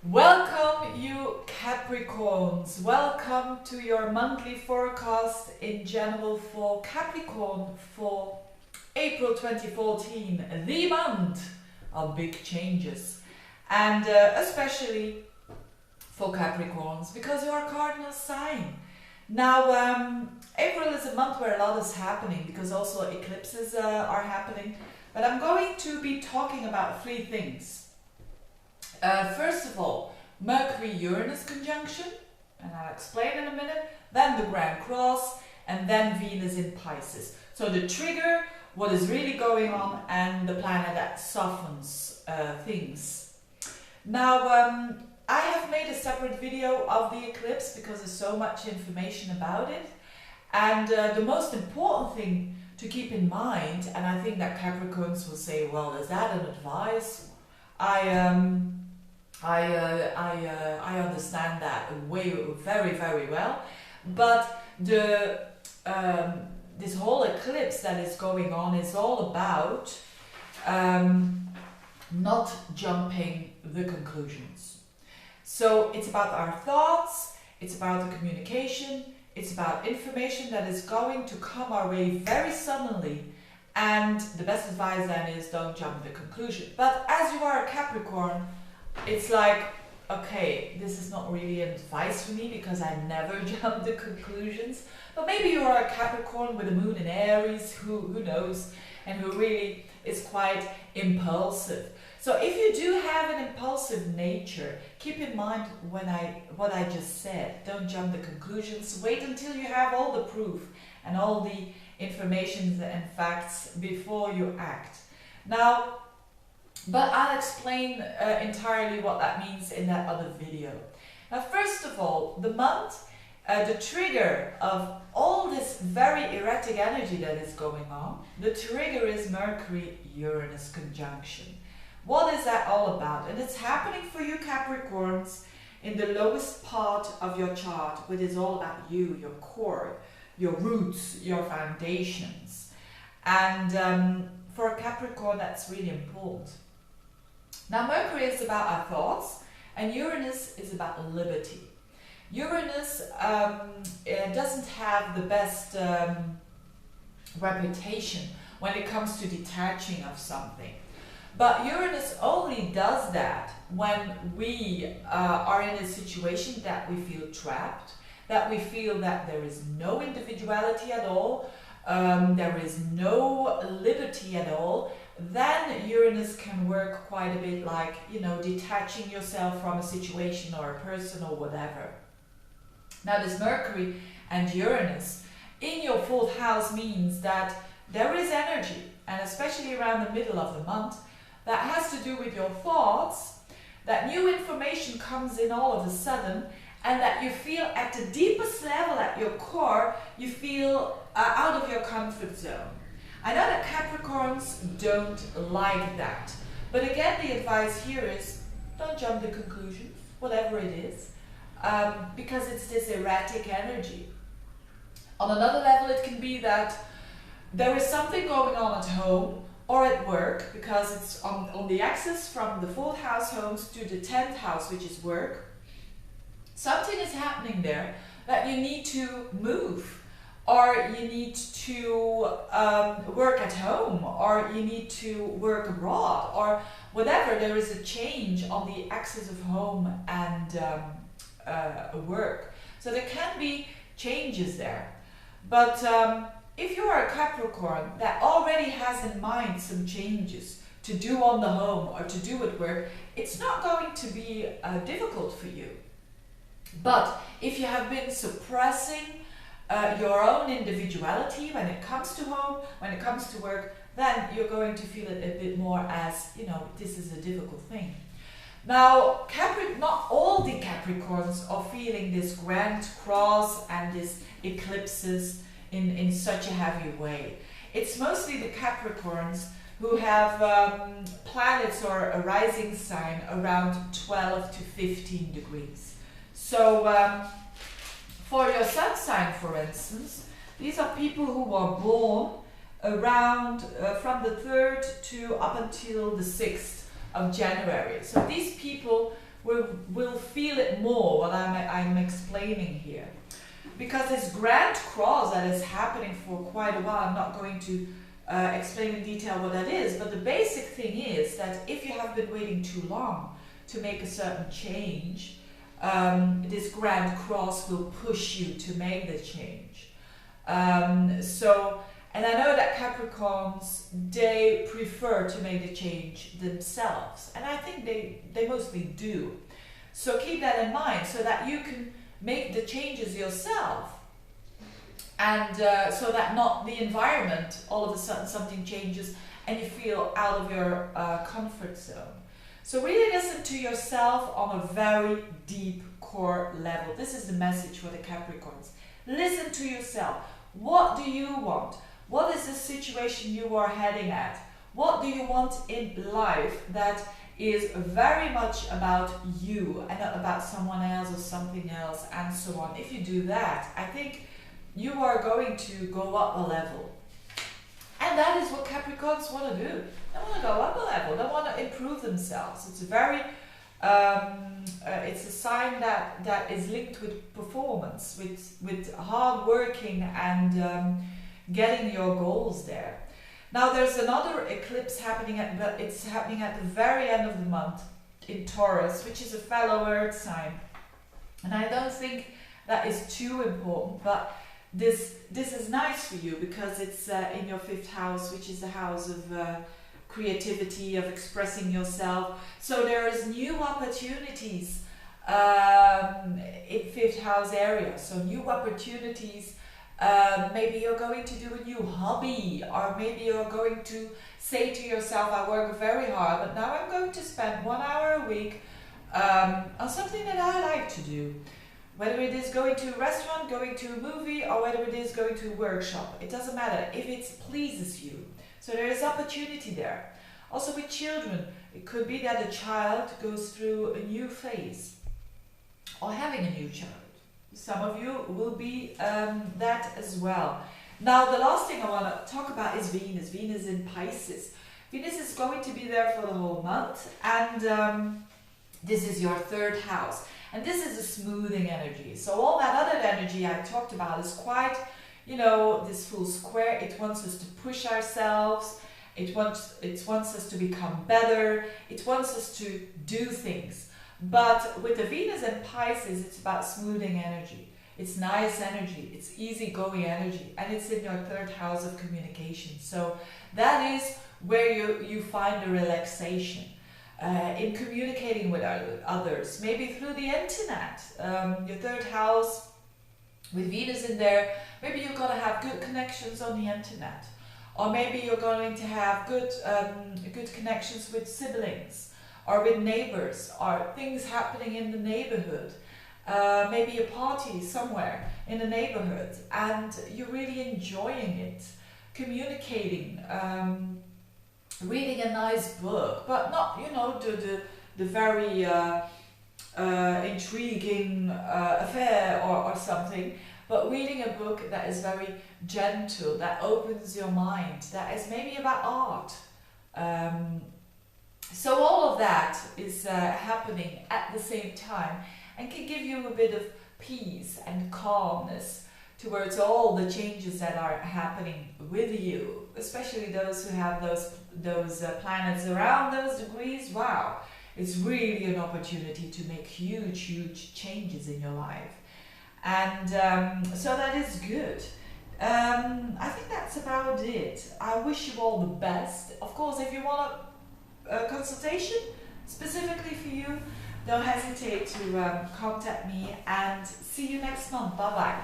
Welcome, you Capricorns. Welcome to your monthly forecast in general for Capricorn for April 2014, the month of big changes, and especially for Capricorns because you are a cardinal sign. Now, April is a month where a lot is happening because also eclipses are happening, but I'm going to be talking about three things. First of all, Mercury-Uranus conjunction, and I'll explain in a minute, then the Grand Cross, and then Venus in Pisces. So the trigger, what is really going on, and the planet that softens things. Now, I have made a separate video of the eclipse because there's so much information about it. And the most important thing to keep in mind, and I think that Capricorns will say, well, is that an advice? I understand that very well, but the this whole eclipse that is going on is all about not jumping the conclusions. So it's about our thoughts, it's about the communication, it's about information that is going to come our way very suddenly, and the best advice then is don't jump the conclusion. But as you are a Capricorn, it's like, okay, this is not really an advice for me because I never jump the conclusions. But maybe you are a Capricorn with a moon in Aries, who knows, and who really is quite impulsive. So if you do have an impulsive nature, keep in mind what I just said. Don't jump the conclusions. Wait until you have all the proof and all the information and facts before you act. Now, but I'll explain entirely what that means in that other video. Now, first of all, the month, the trigger of all this very erratic energy that is going on, the trigger is Mercury-Uranus conjunction. What is that all about? And it's happening for you Capricorns in the lowest part of your chart, which is all about you, your core, your roots, your foundations. And for a Capricorn, that's really important. Now, Mercury is about our thoughts, and Uranus is about liberty. Uranus doesn't have the best reputation when it comes to detaching of something. But Uranus only does that when we are in a situation that we feel trapped, that we feel that there is no individuality at all, there is no liberty at all. Then Uranus can work quite a bit like, you know, detaching yourself from a situation or a person or whatever. Now, this Mercury and Uranus in your fourth house means that there is energy, and especially around the middle of the month, that has to do with your thoughts, that new information comes in all of a sudden, and that you feel at the deepest level at your core, you feel out of your comfort zone. I know that Capricorns don't like that, but again, the advice here is don't jump to conclusions, whatever it is, because it's this erratic energy. On another level, it can be that there is something going on at home or at work, because it's on the axis from the 4th house homes to the 10th house, which is work. Something is happening there that you need to move, or you need to work at home, or you need to work abroad, or whatever. There is a change on the axis of home and work. So there can be changes there. But if you are a Capricorn that already has in mind some changes to do on the home or to do at work, it's not going to be difficult for you. But if you have been suppressing your own individuality when it comes to home, when it comes to work, then you're going to feel it a bit more as, you know, this is a difficult thing. Now, not all the Capricorns are feeling this Grand Cross and this eclipses in such a heavy way. It's mostly the Capricorns who have planets or a rising sign around 12 to 15 degrees. So, for your sun sign, for instance, these are people who are born around from the 3rd to up until the 6th of January. So these people will feel it more what I'm explaining here. Because this grand cross that is happening for quite a while, I'm not going to explain in detail what that is, but the basic thing is that if you have been waiting too long to make a certain change, this grand cross will push you to make the change. And I know that Capricorns, they prefer to make the change themselves, and I think they mostly do. So keep that in mind, so that you can make the changes yourself, and so that not the environment, all of a sudden something changes and you feel out of your comfort zone. So really listen to yourself on a very deep core level. This is the message for the Capricorns. Listen to yourself. What do you want? What is the situation you are heading at? What do you want in life that is very much about you and not about someone else or something else, and so on? If you do that, I think you are going to go up a level. And that is what Capricorns want to do. They want to go up a level. They want to improve themselves. It's a very, it's a sign that is linked with performance, with hard working and getting your goals there. Now there's another eclipse happening but it's happening at the very end of the month in Taurus, which is a fellow earth sign. And I don't think that is too important, but this is nice for you because it's in your 5th house, which is the house of creativity, of expressing yourself. So there is new opportunities in 5th house area. So new opportunities. Maybe you're going to do a new hobby, or maybe you're going to say to yourself, I work very hard, but now I'm going to spend 1 hour a week on something that I like to do. Whether it is going to a restaurant, going to a movie, or whether it is going to a workshop. It doesn't matter if it pleases you. So there is opportunity there. Also with children, it could be that a child goes through a new phase, or having a new child. Some of you will be that as well. Now the last thing I want to talk about is Venus. Venus in Pisces. Venus is going to be there for the whole month, and this is your 3rd house. And this is a smoothing energy. So all that other energy I talked about is quite, you know, this full square. It wants us to push ourselves. It wants us to become better. It wants us to do things. But with the Venus and Pisces, it's about smoothing energy. It's nice energy. It's easygoing energy. And it's in your 3rd house of communication. So that is where you find the relaxation. In communicating with others, maybe through the internet. Your 3rd house with Venus in there, maybe you're going to have good connections on the internet, or maybe you're going to have good connections with siblings, or with neighbors, or things happening in the neighborhood. Maybe a party somewhere in the neighborhood, and you're really enjoying it, communicating. Reading a nice book, but not, you know, the very intriguing affair or something, but reading a book that is very gentle, that opens your mind, that is maybe about art. So all of that is happening at the same time and can give you a bit of peace and calmness towards all the changes that are happening with you, especially those who have those planets around those degrees. Wow, it's really an opportunity to make huge changes in your life, and so that is good. I think that's about it. I wish you all the best. Of course, if you want a consultation specifically for you, don't hesitate to contact me, and see you next month. Bye bye.